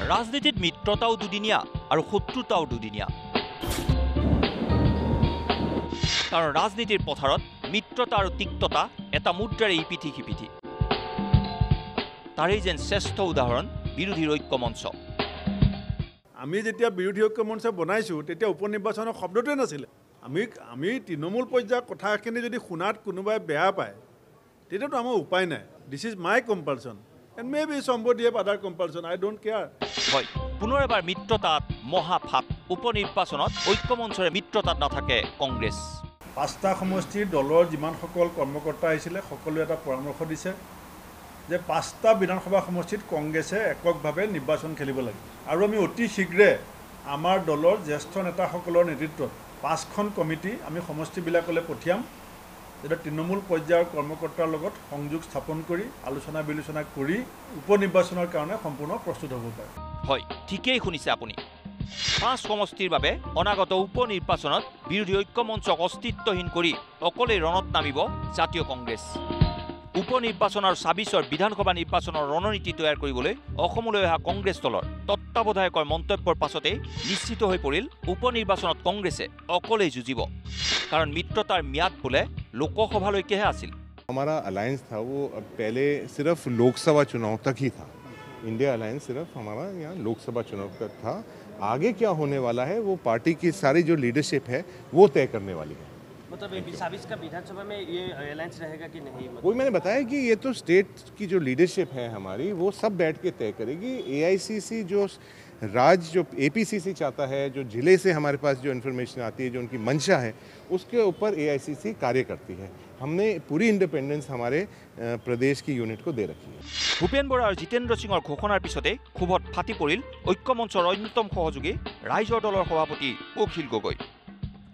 ৰাজনীতিত মিত্ৰতাও দুদিনীয়া আৰু শত্ৰুতাও দুদিনীয়া। কাৰণ ৰাজনীতিৰ পথাৰত মিত্ৰতা আৰু তিক্ততা এটা মুদ্ৰাৰে ইপিঠি সিপিঠি। তাৰেই যেন শ্ৰেষ্ঠ উদাহৰণ বিৰোধীৰ ঐক্য মঞ্চ। আমি যেতিয়া বিৰোধী ঐক্য মঞ্চ বনাইছোঁ তেতিয়া উপ নিৰ্বাচনৰ শব্দটোৱে নাছিলে। আমি তৃণমূল পৰ্যায়ৰ কথাখিনি যদি শুনাত কোনোবাই বেয়া পায় তেতিয়াতো আমাৰ উপায় নাই। This is my compulsion and maybe somebody have other compulsion, I don't care. হয়, পুনৰ এবাৰ মিত্ৰতাত মহাফাপ। উপ নিৰ্বাচনত ঐক্য মঞ্চৰে মিত্ৰতাত নাথাকে কংগ্ৰেছ। 5টা সমষ্টিৰ দলৰ যিমানসকল কৰ্মকৰ্তা আহিছিলে সকলোৱে এটা পৰামৰ্শ দিছে যে 5টা বিধানসভা সমষ্টিত কংগ্ৰেছে এককভাৱে নিৰ্বাচন খেলিব লাগে আৰু আমি অতি শীঘ্ৰে আমাৰ দলৰ জ্যেষ্ঠ নেতাসকলৰ নেতৃত্বত 5খন কমিটি আমি সমষ্টিবিলাকলৈ পঠিয়াম, যেটা তৃণমূল পৰ্যায়ৰ কৰ্মকৰ্তাৰ লগত সংযোগ স্থাপন কৰি আলোচনা বিলোচনা কৰি উপ নিৰ্বাচনৰ কাৰণে সম্পূৰ্ণ প্ৰস্তুত হ'ব পাৰে। হয়, ঠিকেই শুনিছে আপুনি। 5 সমষ্টিৰ বাবে অনাগত উপ নিৰ্বাচনত বিৰোধী ঐক্য মঞ্চক অস্তিত্বহীন কৰি অকলেই ৰণত নামিব জাতীয় কংগ্ৰেছ। উপ নিৰ্বাচন আৰু 26ৰ বিধানসভা নিৰ্বাচনৰ ৰণনীতি তৈয়াৰ কৰিবলৈ অসমলৈ অহা কংগ্ৰেছ দলৰ তত্ত্বাৱধায়কৰ মন্তব্যৰ পাছতেই নিশ্চিত হৈ পৰিল উপ নিৰ্বাচনত কংগ্ৰেছে অকলেই যুঁজিব। কাৰণ মিত্ৰতাৰ ম্যাদ বোলে লোকসভালৈকেহে আছিল। हमारा अलायंस था वो पहले सिर्फ लोकसभा चुनाव तक ही था। इंडिया अलायंस सिर्फ हमारा यहाँ लोकसभा चुनाव तक था। आगे क्या होने वाला है वो पार्टी की सारी जो लीडरशिप है वो तय करने वाली है। मतलब 26 का विधानसभा में ये अलायंस रहेगा कि नहीं? वही मैंने बताया कि ये तो स्टेट की जो लीडरशिप है हमारी वो सब बैठ के तय करेगी। एआईसीसी जो जो एपीसीसी चाहता है, जो जिले से हमारे पास जो इन्फॉर्मेशन आती है, जो उनकी मंशा है, उसके ऊपर एआईसीसी कार्य करती है। हमने पूरी इंडिपेंडेंस हमारे प्रदेश की यूनिट को दे रखी है। ভূপেন বৰা আৰু জিতেন্দ্ৰ সিঙৰ ঘোষণাৰ পিছতে ক্ষোভত ফাটি পৰিল ঐক্য মঞ্চৰ অন্যতম সহযোগী ৰাইজৰ দলৰ সভাপতি অখিল গগৈ।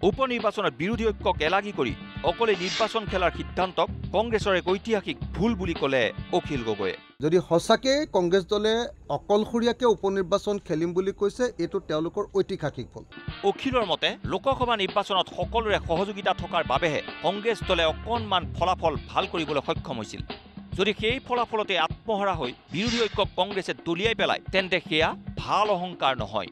উপ নিৰ্বাচনত বিৰোধী ঐক্যক এলাগী কৰি অকলে নিৰ্বাচন খেলাৰ সিদ্ধান্তক কংগ্ৰেছৰ এক ঐতিহাসিক ভুল বুলি ক'লে অখিল গগৈয়ে। যদি সঁচাকৈ কংগ্ৰেছ দলে অকলশৰীয়াকৈ উপ নিৰ্বাচন খেলিম বুলি কৈছে এইটো তেওঁলোকৰ ঐতিহাসিক ভুল। অখিলৰ মতে লোকসভা নিৰ্বাচনত সকলোৰে সহযোগিতা থকাৰ বাবেহে কংগ্ৰেছ দলে অকণমান ফলাফল ভাল কৰিবলৈ সক্ষম হৈছিল। যদি সেই ফলাফলতে আত্মহাৰা হৈ বিৰোধী ঐক্যক কংগ্ৰেছে দলিয়াই পেলায় তেন্তে সেয়া ভাল অহংকাৰ নহয়।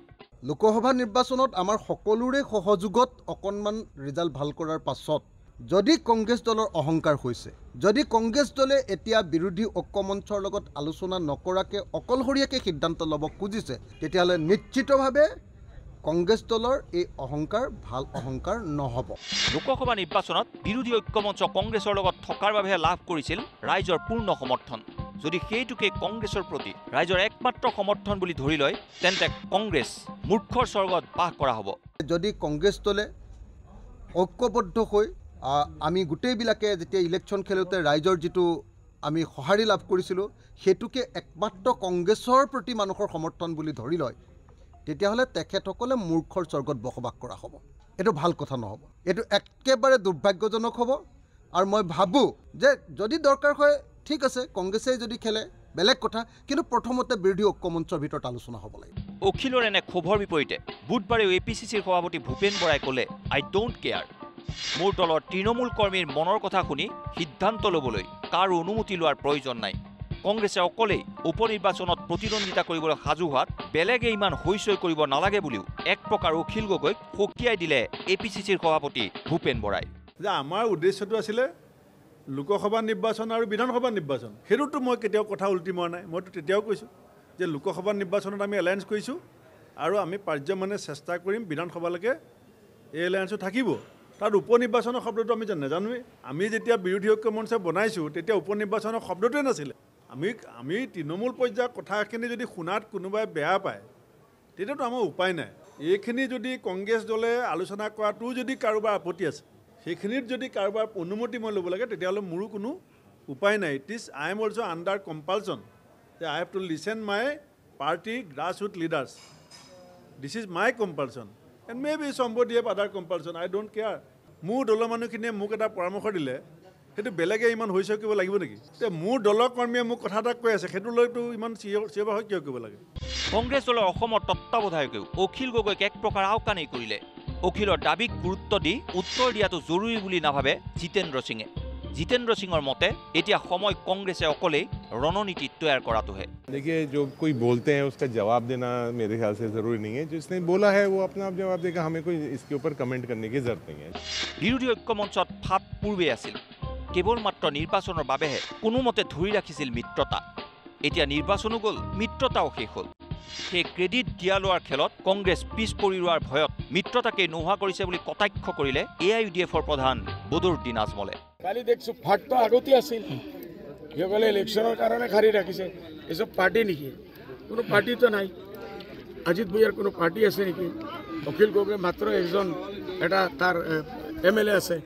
লোকসভা নিৰ্বাচনত আমাৰ সকলোৰে সহযোগত অকণমান ৰিজাল্ট ভাল কৰাৰ পাছত যদি কংগ্ৰেছ দলৰ অহংকাৰ হৈছে, যদি কংগ্ৰেছ দলে এতিয়া বিৰোধী ঐক্য মঞ্চৰ লগত আলোচনা নকৰাকৈ অকলশৰীয়াকৈ সিদ্ধান্ত ল'ব খুজিছে তেতিয়াহ'লে নিশ্চিতভাৱে কংগ্ৰেছ দলৰ এই অহংকাৰ ভাল অহংকাৰ নহ'ব। লোকসভা নিৰ্বাচনত বিৰোধী ঐক্য মঞ্চ কংগ্ৰেছৰ লগত থকাৰ বাবেহে লাভ কৰিছিল ৰাইজৰ পূৰ্ণ সমৰ্থন। যদি সেইটোকে কংগ্ৰেছৰ প্ৰতি ৰাইজৰ একমাত্ৰ সমৰ্থন বুলি ধৰি লয় তেন্তে কংগ্ৰেছ মূৰ্খৰ স্বৰ্গত বাস কৰা হ'ব। যদি কংগ্ৰেছ দলে ঐক্যবদ্ধ হৈ আমি গোটেইবিলাকে যেতিয়া ইলেকশ্যন খেলোঁতে ৰাইজৰ যিটো আমি সঁহাৰি লাভ কৰিছিলোঁ সেইটোকে একমাত্ৰ কংগ্ৰেছৰ প্ৰতি মানুহৰ সমৰ্থন বুলি ধৰি লয় তেতিয়াহ'লে তেখেতসকলে মূৰ্খৰ স্বৰ্গত বসবাস কৰা হ'ব। এইটো ভাল কথা নহ'ব, এইটো একেবাৰে দুৰ্ভাগ্যজনক হ'ব। আৰু মই ভাবোঁ যে যদি দৰকাৰ হয় ঠিক আছে কংগ্ৰেছে যদি খেলে বেলেগ কথা, কিন্তু প্ৰথমতে বিৰোধী ঐক্য মঞ্চৰ ভিতৰত আলোচনা হ'ব লাগিব। অখিলৰ এনে ক্ষোভৰ বিপৰীতে বুধবাৰে এপিচিচিৰ সভাপতি ভূপেন বৰাই ক'লে আই ডোণ্ট কেয়াৰ। মোৰ দলৰ তৃণমূল কৰ্মীৰ মনৰ কথা শুনি সিদ্ধান্ত ল'বলৈ কাৰো অনুমতি লোৱাৰ প্ৰয়োজন নাই। কংগ্ৰেছে অকলেই উপ নিৰ্বাচনত প্ৰতিদ্বন্দ্বিতা কৰিবলৈ সাজু হোৱাত বেলেগে ইমান হৈচৈ কৰিব নালাগে বুলিও এক প্ৰকাৰ অখিল গগৈক সকীয়াই দিলে এপিচিচিৰ সভাপতি ভূপেন বৰাই। যে আমাৰ উদ্দেশ্যটো আছিলে লোকসভা নিৰ্বাচন আৰু বিধানসভা নিৰ্বাচন, সেইটোতো মই কেতিয়াও কথা উল্টি মৰা নাই। মইতো তেতিয়াও কৈছোঁ যে লোকসভা নিৰ্বাচনত আমি এলায়েন্স কৰিছোঁ আৰু আমি পাৰ্যমানে চেষ্টা কৰিম বিধানসভালৈকে এই এলায়েন্সো থাকিব। তাত উপ নিৰ্বাচনৰ শব্দটো আমি নাজানোৱেই। আমি যেতিয়া বিৰোধী ঐক্য মঞ্চ বনাইছোঁ তেতিয়া উপ নিৰ্বাচনৰ শব্দটোৱে নাছিলে। আমি তৃণমূল পৰ্যায়ৰ কথাখিনি যদি শুনাত কোনোবাই বেয়া পায় তেতিয়াতো আমাৰ উপায় নাই। এইখিনি যদি কংগ্ৰেছ দলে আলোচনা কৰাটো যদি কাৰোবাৰ আপত্তি আছে, সেইখিনিত যদি কাৰোবাৰ অনুমতি মই ল'ব লাগে তেতিয়াহ'লে মোৰো কোনো উপায় নাই। It is I am also' under compulsion যে I have to listen my party grassroot leaders. This is my compulsion and maybe somebody have other compulsion, I don't care. মোৰ দলৰ মানুহখিনিয়ে মোক এটা পৰামৰ্শ দিলে সেইটো বেলেগে ইমান হৈচৈ কৰিব লাগিব নেকি? এতিয়া মোৰ দলৰ কৰ্মীয়ে মোক কথা এটা কৈ আছে সেইটো লৈতো ইমান চিঞৰ কিয় কৰিব লাগে? কংগ্ৰেছ দলৰ অসমৰ তত্ত্বাৱধায়কেও অখিল গগৈক এক প্ৰকাৰ আওকাণেই কৰিলে। অখিলৰ দাবীক গুৰুত্ব দি উত্তৰ দিয়াটো জৰুৰী বুলি নাভাবে জিতেন্দ্ৰ সিঙে। জিতেন্দ্ৰ সিঙৰ মতে এতিয়া সময় কংগ্ৰেছে অকলেই ৰণনীতি তৈয়াৰ কৰাটোহে। देखिए जो कोई बोलते हैं उसका जवाब देना मेरे ख्याल से ज़रूरी नहीं है। जिसने बोला है वो अपना आप जवाब देगा, हमें कोई इसके ऊपर कमेंट करने की ज़रूरत नहीं है। বিৰোধী ঐক্য মঞ্চত ফাট পূৰ্বে আছিল, কেৱল মাত্ৰ নিৰ্বাচনৰ বাবেহে কোনোমতে ধৰি ৰাখিছিল মিত্ৰতা। এতিয়া নিৰ্বাচনো গ'ল, মিত্ৰতাও শেষ হ'ল। সেই ক্ৰেডিট দিয়া লোৱাৰ খেলত কংগ্ৰেছ পিছ পৰি ৰোৱাৰ ভয়ত মিত্ৰতাকে নোহোৱা কৰিছে বুলি কটাক্ষ কৰিলে AIUDFৰ প্ৰধান বদৰুদ্দিন আজমলে। কালি দেখছো ফাটটো আগতে আছিল, সেইসকলে ইলেকশ্যনৰ কাৰণে খাৰি ৰাখিছে। এসব পাৰ্টি নেকি? কোনো পাৰ্টিতো নাই। অজিত ভূঞাৰ কোনো পাৰ্টি আছে নেকি? অখিল গগৈ মাত্ৰ একজন এটা তাৰ MLA আছে,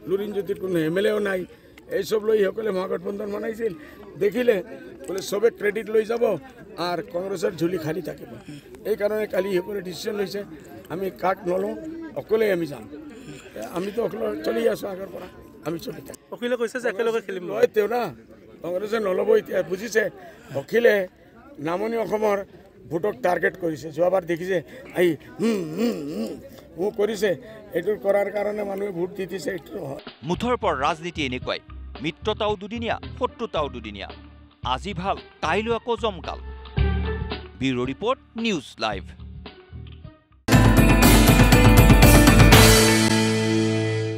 লুৰিণ জ্যোতিৰ কোনো MLAও নাই। এইসব লৈ সকলে মহাগঠবন্ধন বনাইছিল, দেখিলে বোলে চবে ক্ৰেডিট লৈ যাব আর কংগ্রেসের ঝুলি খালি থাকিব। এই কারণে কালি সকলে ডিসিশন লৈছে আমি কাক নলওঁ, অকলেই আমি যাম। আমিতো অকলে চলি আছোঁ আগৰ পৰা, আমি চলি থাকোঁ। অখিলে কৈছে যে একেলগে খেলিম। লয় তেওঁ না, কংগ্ৰেছে নল'ব এতিয়া বুজিছে। অখিলে নামনি অসমৰ ভোটক টাৰ্গেট কৰিছে, যোৱাবাৰ দেখিছে আহি কৰিছে। এইটো কৰাৰ কাৰণে মানুহে ভোট দি দিছে। এইটো নহয়। মুঠৰ পৰ ৰাজনীতি এনেকুৱাই, মিত্ৰতাও দুদিনীয়া, শত্ৰুতাও দুদিনীয়া। আজি ভাল, কাইলৈ আকৌ জমকাল। Bureau report, news live.